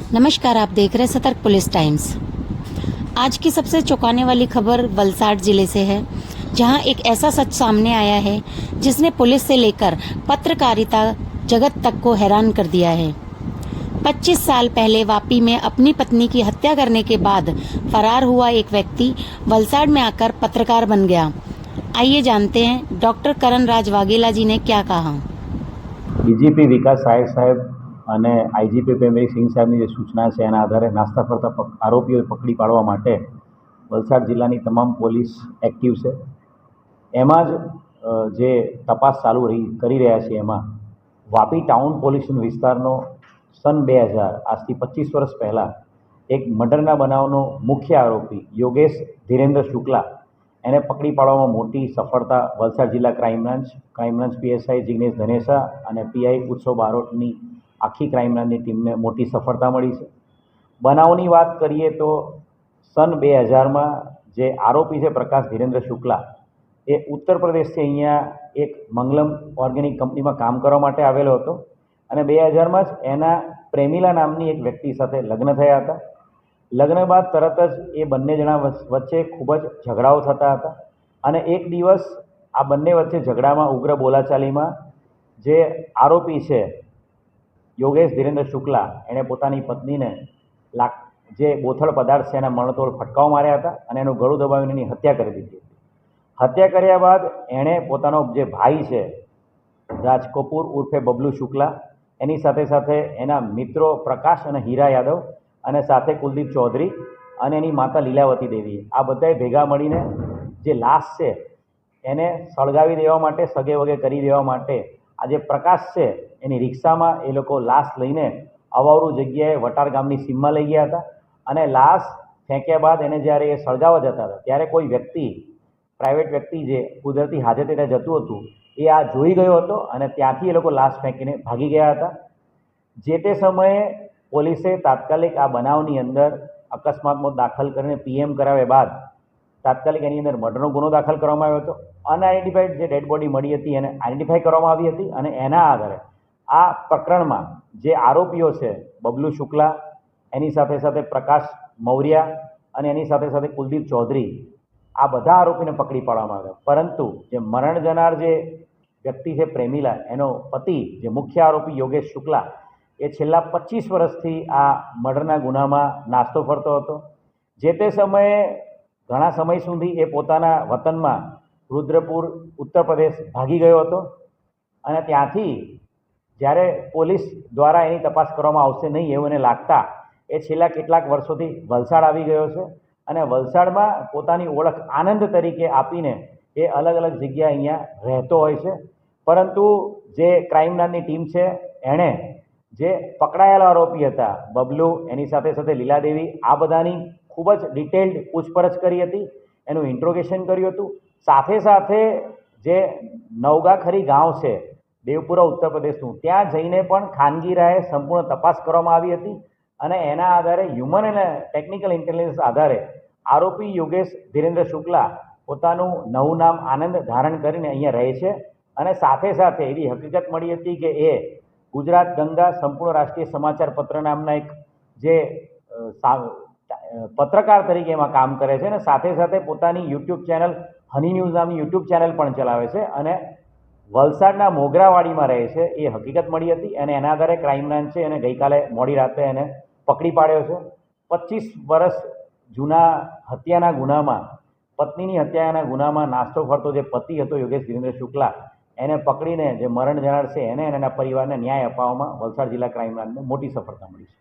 नमस्कार, आप देख रहे हैं सतर्क पुलिस टाइम्स। आज की सबसे चौंकाने वाली खबर वलसाड जिले से है, जहां एक ऐसा सच सामने आया है जिसने पुलिस से लेकर पत्रकारिता जगत तक को हैरान कर दिया है। 25 साल पहले वापी में अपनी पत्नी की हत्या करने के बाद फरार हुआ एक व्यक्ति वलसाड में आकर पत्रकार बन गया। आइए जानते हैं डॉक्टर करण राज वाघेला जी ने क्या कहा। ડીજીપી વિકાસ સાહેબ અને આઈજીપી પ્રેમવીર સિંહ સાહેબની જે સૂચના છે એના આધારે નાસ્તા ફરતા આરોપીઓ પકડી પાડવા માટે વલસાડ જિલ્લાની તમામ પોલીસ એક્ટિવ છે। એમાં જ જે તપાસ ચાલુ કરી રહ્યા છે એમાં વાપી ટાઉન પોલીસ વિસ્તારનો સન 2000 આજથી 25 વર્ષ પહેલાં એક મર્ડરના બનાવનો મુખ્ય આરોપી યોગેશ ધીરેન્દ્ર શુક્લા એને પકડી પાડવામાં મોટી સફળતા વલસાડ જિલ્લા ક્રાઇમ બ્રાન્ચ પીએસઆઈ જિગ્નેશ ધનેસા અને પીઆઈ ઉત્સવ બારોટની આખી ક્રાઇમ બ્રાન્ચની ટીમને મોટી સફળતા મળી છે। બનાવની વાત કરીએ તો સન 2000માં જે આરોપી છે પ્રકાશ ધીરેન્દ્ર શુક્લા એ ઉત્તર પ્રદેશથી અહીંયા એક મંગલમ ઓર્ગેનિક કંપનીમાં કામ કરવા માટે આવેલો હતો અને 2000માં જ એના પ્રેમિલા નામની એક વ્યક્તિ સાથે લગ્ન થયા હતા। લગ્ન બાદ તરત જ એ બંને જણા વચ્ચે ખૂબ જ ઝઘડાઓ થતા હતા અને એક દિવસ આ બંને વચ્ચે ઝઘડામાં ઉગ્ર બોલાચાલીમાં જે આરોપી છે યોગેશ ધીરેન્દ્ર શુક્લા એણે પોતાની પત્નીને જે બોથડ પદાર્થ છે એના મરણતોલ ફટકાઓ માર્યા હતા અને એનું ગળું દબાવીને એની હત્યા કરી દીધી હતી। હત્યા કર્યા બાદ એણે પોતાનો જે ભાઈ છે રાજ કપૂર ઉર્ફે બબલુ શુક્લા એની સાથે સાથે એના મિત્રો પ્રકાશ અને હીરા યાદવ અને સાથે કુલદીપ ચૌધરી અને એની માતા લીલાવતી દેવી આ બધાએ ભેગા મળીને જે લાશ છે એને સળગાવી દેવા માટે સગે વગે કરી દેવા માટે આ જે પ્રકાશ છે એની રિક્ષામાં એ લોકો લાશ લઈને અવાવરું જગ્યાએ વટાર ગામની સીમમાં લઈ ગયા હતા અને લાશ ફેંક્યા બાદ એને જ્યારે એ સળગાવવા જતા હતા ત્યારે કોઈ વ્યક્તિ પ્રાઇવેટ વ્યક્તિ જે કુદરતી હાજતે ત્યાં જતું હતું એ આ જોઈ ગયો હતો અને ત્યાંથી એ લોકો લાશ ફેંકીને ભાગી ગયા હતા। જે તે સમયે પોલીસે તાત્કાલિક આ બનાવની અંદર અકસ્માત મોત દાખલ કરીને પીએમ કરાવ્યા બાદ તાત્કાલિક એની અંદર મર્ડરનો ગુનો દાખલ કરવામાં આવ્યો હતો। અનઆઇડેન્ટિફાઈડ જે ડેડ બોડી મળી હતી એને આઈડેન્ટિફાઈ કરવામાં આવી હતી અને એના આધારે આ પ્રકરણમાં જે આરોપીઓ છે બબલુ શુક્લા એની સાથે સાથે પ્રકાશ મૌર્યા અને એની સાથે સાથે કુલદીપ ચૌધરી આ બધા આરોપીને પકડી પાડવામાં આવ્યા, પરંતુ જે મરણ જનાર જે વ્યક્તિ છે પ્રેમિલા એનો પતિ જે મુખ્ય આરોપી યોગેશ શુક્લા એ છેલ્લા 25 વર્ષથી આ મર્ડરના ગુનામાં નાસ્તો ફરતો હતો। જે તે સમયે ઘણા સમય સુધી એ પોતાના વતનમાં રુદ્રપુર ઉત્તર પ્રદેશ ભાગી ગયો હતો અને ત્યાંથી જ્યારે પોલીસ દ્વારા એની તપાસ કરવામાં આવશે નહીં એવું એને લાગતા એ છેલ્લા કેટલાક વર્ષોથી વલસાડ આવી ગયો છે અને વલસાડમાં પોતાની ઓળખ આનંદ તરીકે આપીને એ અલગ અલગ જગ્યાએ અહીંયા રહેતો હોય છે। પરંતુ જે ક્રાઇમ બ્રાન્ચની ટીમ છે એણે જે પકડાયેલા આરોપી હતા બબલુ એની સાથે સાથે લીલાદેવી આ બધાની ખૂબ જ ડિટેલ્ડ પૂછપરછ કરી હતી, એનું ઇન્ટ્રોગેશન કર્યું હતું। સાથે સાથે જે નવગાખરી ગાંવ છે દેવપુરા ઉત્તર પ્રદેશનું ત્યાં જઈને પણ ખાનગી રાહે સંપૂર્ણ તપાસ કરવામાં આવી હતી અને એના આધારે હ્યુમન અને ટેકનિકલ ઇન્ટેલિજન્સ આધારે આરોપી યોગેશ ધીરેન્દ્ર શુક્લા પોતાનું નવું નામ આનંદ ધારણ કરીને અહીંયા રહે છે અને સાથે સાથે એવી હકીકત મળી હતી કે એ ગુજરાત ગંગા સંપૂર્ણ રાષ્ટ્રીય સમાચાર પત્ર નામના એક જે પત્રકાર તરીકે એમાં કામ કરે છે અને સાથે સાથે પોતાની યુટ્યુબ ચેનલ હની ન્યૂઝ નામની યુટ્યુબ ચેનલ પણ ચલાવે છે અને વલસાડના મોગરાવાડીમાં રહે છે એ હકીકત મળી હતી અને એના આધારે ક્રાઇમ બ્રાન્ચ છે અને ગઈકાલે મોડી રાતે એને પકડી પાડ્યો છે। 25 વર્ષ જૂના હત્યાના ગુનામાં પત્નીની હત્યાના ગુનામાં નાસ્તો ફરતો જે પતિ હતો યોગેશ ધીરેન્દ્ર શુક્લા એને પકડીને જે મરણ જનાર છે એને અને એના પરિવારને ન્યાય અપાવવામાં વલસાડ જિલ્લા ક્રાઇમ બ્રાન્ચને મોટી સફળતા મળી છે।